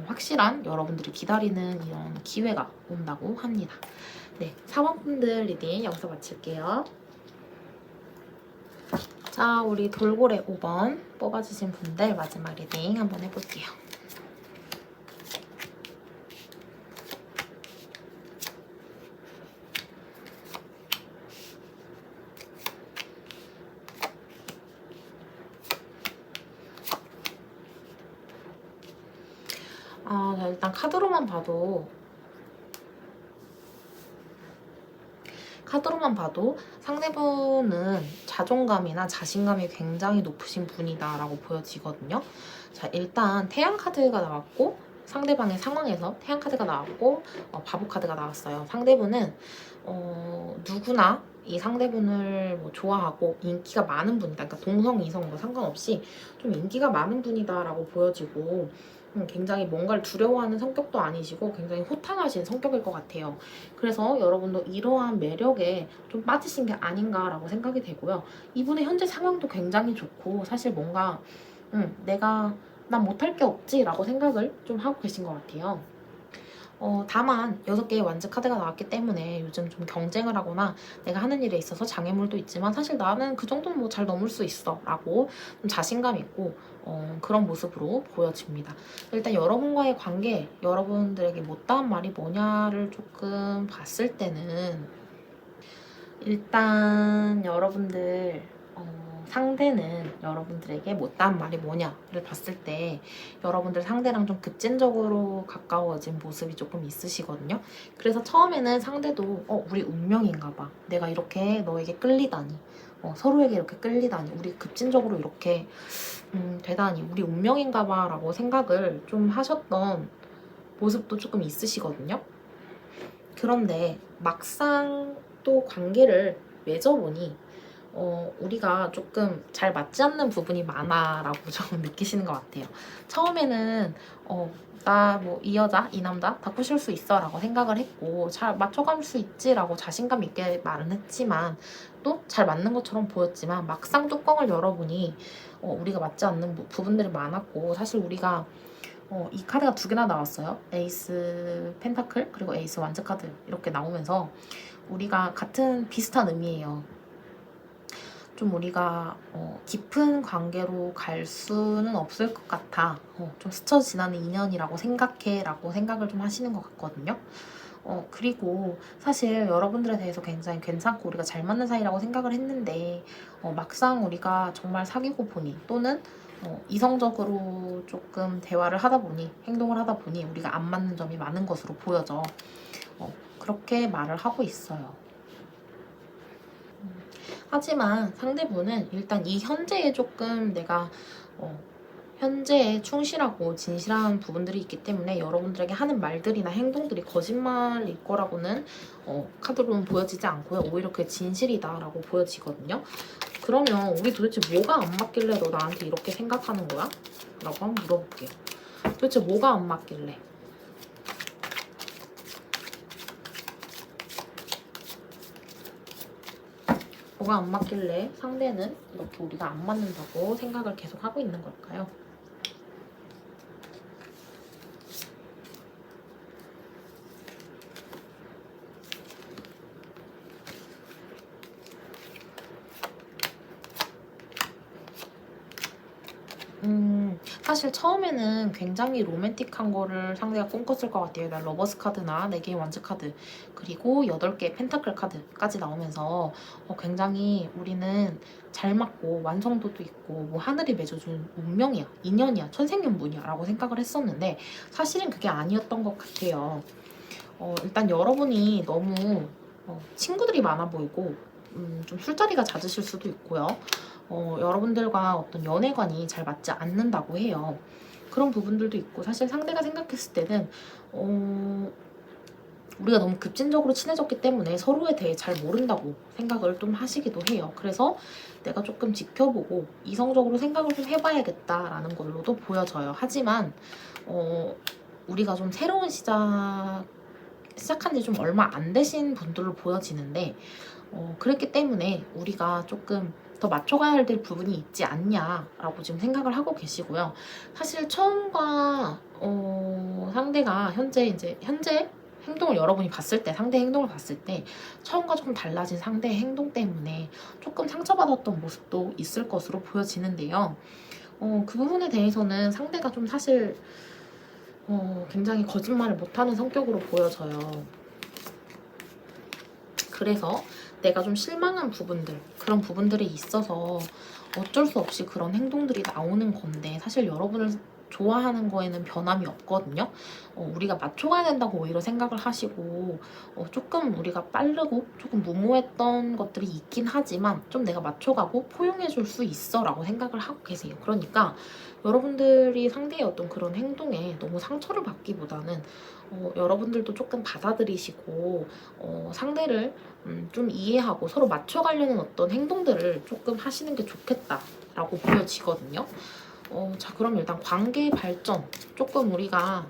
확실한 여러분들이 기다리는 이런 기회가 온다고 합니다. 네, 4번분들 리딩 여기서 마칠게요. 자, 우리 돌고래 5번 뽑아주신 분들 마지막 리딩 한번 해볼게요. 자, 일단 카드로만 봐도 상대분은 자존감이나 자신감이 굉장히 높으신 분이다라고 보여지거든요. 자, 일단 태양 카드가 나왔고 상대방의 상황에서 태양 카드가 나왔고 바보 카드가 나왔어요. 상대분은 누구나 이 상대분을 뭐 좋아하고 인기가 많은 분이다. 그러니까 동성, 이성 뭐 상관없이 좀 인기가 많은 분이다라고 보여지고, 굉장히 뭔가를 두려워하는 성격도 아니시고 굉장히 호탕하신 성격일 것 같아요. 그래서 여러분도 이러한 매력에 좀 빠지신 게 아닌가라고 생각이 되고요. 이분의 현재 상황도 굉장히 좋고, 사실 뭔가 난 못할 게 없지 라고 생각을 좀 하고 계신 것 같아요. 다만 6개의 완즈 카드가 나왔기 때문에 요즘 좀 경쟁을 하거나 내가 하는 일에 있어서 장애물도 있지만 사실 나는 그 정도는 뭐 잘 넘을 수 있어 라고 좀 자신감 있고 그런 모습으로 보여집니다. 일단 여러분과의 관계, 여러분들에게 못다한 말이 뭐냐를 조금 봤을 때는, 일단 여러분들 상대는 여러분들에게 못다한 말이 뭐냐를 봤을 때 여러분들 상대랑 좀 급진적으로 가까워진 모습이 조금 있으시거든요. 그래서 처음에는 상대도 우리 운명인가 봐, 내가 이렇게 너에게 끌리다니, 서로에게 이렇게 끌리다니, 우리 급진적으로 이렇게 되다니, 우리 운명인가 봐 라고 생각을 좀 하셨던 모습도 조금 있으시거든요. 그런데 막상 또 관계를 맺어보니 우리가 조금 잘 맞지 않는 부분이 많아라고 좀 느끼시는 것 같아요. 처음에는 나 뭐 이 여자, 이 남자 다 꼬실 수 있어 라고 생각을 했고 잘 맞춰갈 수 있지 라고 자신감 있게 말은 했지만, 또 잘 맞는 것처럼 보였지만 막상 뚜껑을 열어보니 우리가 맞지 않는 부분들이 많았고, 사실 우리가 이 카드가 2개나 나왔어요. 에이스 펜타클 그리고 에이스 완즈 카드 이렇게 나오면서 우리가 같은 비슷한 의미예요. 좀 우리가 깊은 관계로 갈 수는 없을 것 같아. 좀 스쳐 지나는 인연이라고 생각해 라고 생각을 좀 하시는 것 같거든요. 그리고 사실 여러분들에 대해서 굉장히 괜찮고 우리가 잘 맞는 사이라고 생각을 했는데 막상 우리가 정말 사귀고 보니, 또는 이성적으로 조금 대화를 하다 보니, 행동을 하다 보니 우리가 안 맞는 점이 많은 것으로 보여져. 그렇게 말을 하고 있어요. 하지만 상대분은 일단 이 현재에 조금 내가 현재에 충실하고 진실한 부분들이 있기 때문에 여러분들에게 하는 말들이나 행동들이 거짓말일 거라고는 카드로는 보여지지 않고요. 오히려 그게 진실이다라고 보여지거든요. 그러면 우리 도대체 뭐가 안 맞길래 너 나한테 이렇게 생각하는 거야? 라고 한번 물어볼게요. 도대체 뭐가 안 맞길래? 뭐가 안 맞길래 상대는 이렇게 우리가 안 맞는다고 생각을 계속 하고 있는 걸까요? 사실 처음에는 굉장히 로맨틱한 거를 상대가 꿈꿨을 것 같아요. 난 러버스 카드나 4개의 완즈 카드 그리고 8개의 펜타클 카드까지 나오면서 굉장히 우리는 잘 맞고 완성도도 있고 뭐 하늘이 맺어준 운명이야, 인연이야, 천생연분이야 라고 생각을 했었는데 사실은 그게 아니었던 것 같아요. 일단 여러분이 너무 친구들이 많아 보이고 좀 술자리가 잦으실 수도 있고요. 여러분들과 어떤 연애관이 잘 맞지 않는다고 해요. 그런 부분들도 있고 사실 상대가 생각했을 때는 우리가 너무 급진적으로 친해졌기 때문에 서로에 대해 잘 모른다고 생각을 좀 하시기도 해요. 그래서 내가 조금 지켜보고 이성적으로 생각을 좀 해봐야겠다라는 걸로도 보여져요. 하지만 우리가 좀 새로운 시작한 지 좀 얼마 안 되신 분들로 보여지는데 그랬기 때문에 우리가 조금 더 맞춰가야 될 부분이 있지 않냐라고 지금 생각을 하고 계시고요. 사실 처음과 상대가 현재 행동을 여러분이 봤을 때, 상대 행동을 봤을 때 처음과 조금 달라진 상대의 행동 때문에 조금 상처받았던 모습도 있을 것으로 보여지는데요. 그 부분에 대해서는 상대가 좀 사실 굉장히 거짓말을 못하는 성격으로 보여져요. 그래서 내가 좀 실망한 부분들, 그런 부분들이 있어서 어쩔 수 없이 그런 행동들이 나오는 건데 사실 여러분을 좋아하는 거에는 변함이 없거든요. 우리가 맞춰가야 된다고 오히려 생각을 하시고 조금 우리가 빠르고 조금 무모했던 것들이 있긴 하지만 좀 내가 맞춰가고 포용해줄 수 있어 라고 생각을 하고 계세요. 그러니까 여러분들이 상대의 어떤 그런 행동에 너무 상처를 받기보다는 여러분들도 조금 받아들이시고 상대를 좀 이해하고 서로 맞춰가려는 어떤 행동들을 조금 하시는 게 좋겠다라고 보여지거든요. 자, 그럼 일단 관계 발전, 조금 우리가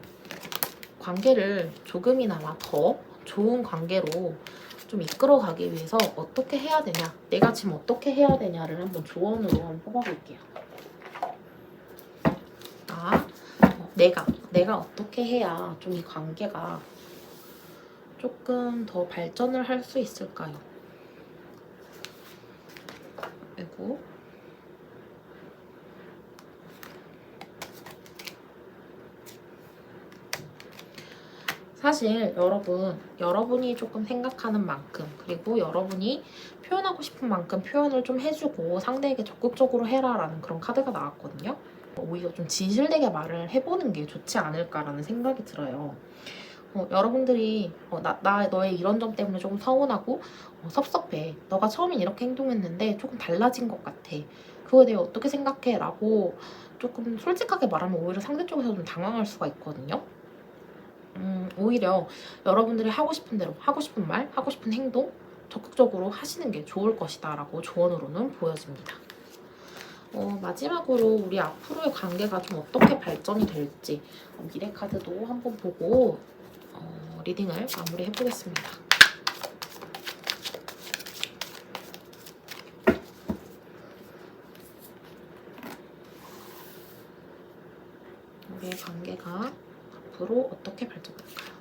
관계를 조금이나마 더 좋은 관계로 좀 이끌어가기 위해서 어떻게 해야 되냐, 내가 지금 어떻게 해야 되냐를 한번 조언으로 한번 뽑아볼게요. 내가 어떻게 해야 좀 이 관계가 조금 더 발전을 할 수 있을까요? 그리고 사실 여러분이 조금 생각하는 만큼 그리고 여러분이 표현하고 싶은 만큼 표현을 좀 해주고 상대에게 적극적으로 해라라는 그런 카드가 나왔거든요. 오히려 좀 진실되게 말을 해보는 게 좋지 않을까라는 생각이 들어요. 여러분들이 나 너의 이런 점 때문에 조금 서운하고 섭섭해. 너가 처음엔 이렇게 행동했는데 조금 달라진 것 같아. 그거에 대해 어떻게 생각해? 라고 조금 솔직하게 말하면 오히려 상대 쪽에서 좀 당황할 수가 있거든요. 오히려 여러분들이 하고 싶은 대로 하고 싶은 말, 하고 싶은 행동 적극적으로 하시는 게 좋을 것이다 라고 조언으로는 보여집니다. 마지막으로 우리 앞으로의 관계가 좀 어떻게 발전이 될지 미래 카드도 한번 보고 리딩을 마무리해 보겠습니다. 우리의 관계가 앞으로 어떻게 발전할까요?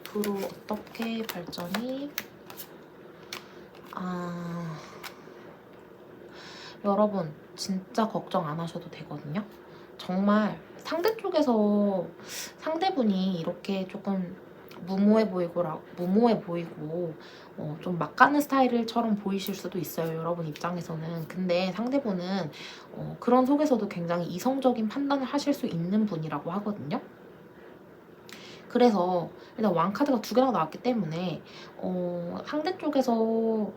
앞으로 어떻게 발전이 여러분 진짜 걱정 안 하셔도 되거든요. 정말 상대 쪽에서 상대분이 이렇게 조금 무모해 보이고 좀 막 가는 스타일처럼 보이실 수도 있어요, 여러분 입장에서는. 근데 상대분은 그런 속에서도 굉장히 이성적인 판단을 하실 수 있는 분이라고 하거든요. 그래서 일단 왕카드가 2개나 나왔기 때문에 상대 쪽에서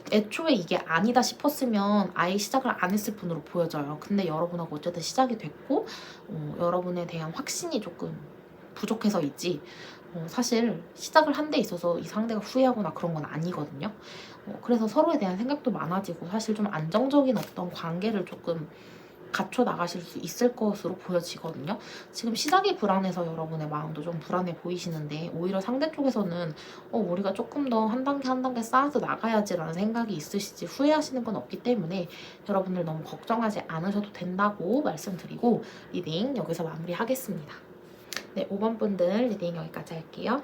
애초에 이게 아니다 싶었으면 아예 시작을 안 했을 분으로 보여져요. 근데 여러분하고 어쨌든 시작이 됐고 여러분에 대한 확신이 조금 부족해서이지 사실 시작을 한 데 있어서 이 상대가 후회하거나 그런 건 아니거든요. 그래서 서로에 대한 생각도 많아지고 사실 좀 안정적인 어떤 관계를 조금 갖춰 나가실 수 있을 것으로 보여지거든요. 지금 시작이 불안해서 여러분의 마음도 좀 불안해 보이시는데 오히려 상대 쪽에서는 우리가 조금 더 한 단계 한 단계 쌓아서 나가야지라는 생각이 있으시지 후회하시는 건 없기 때문에 여러분들 너무 걱정하지 않으셔도 된다고 말씀드리고 리딩 여기서 마무리하겠습니다. 네, 5번 분들 리딩 여기까지 할게요.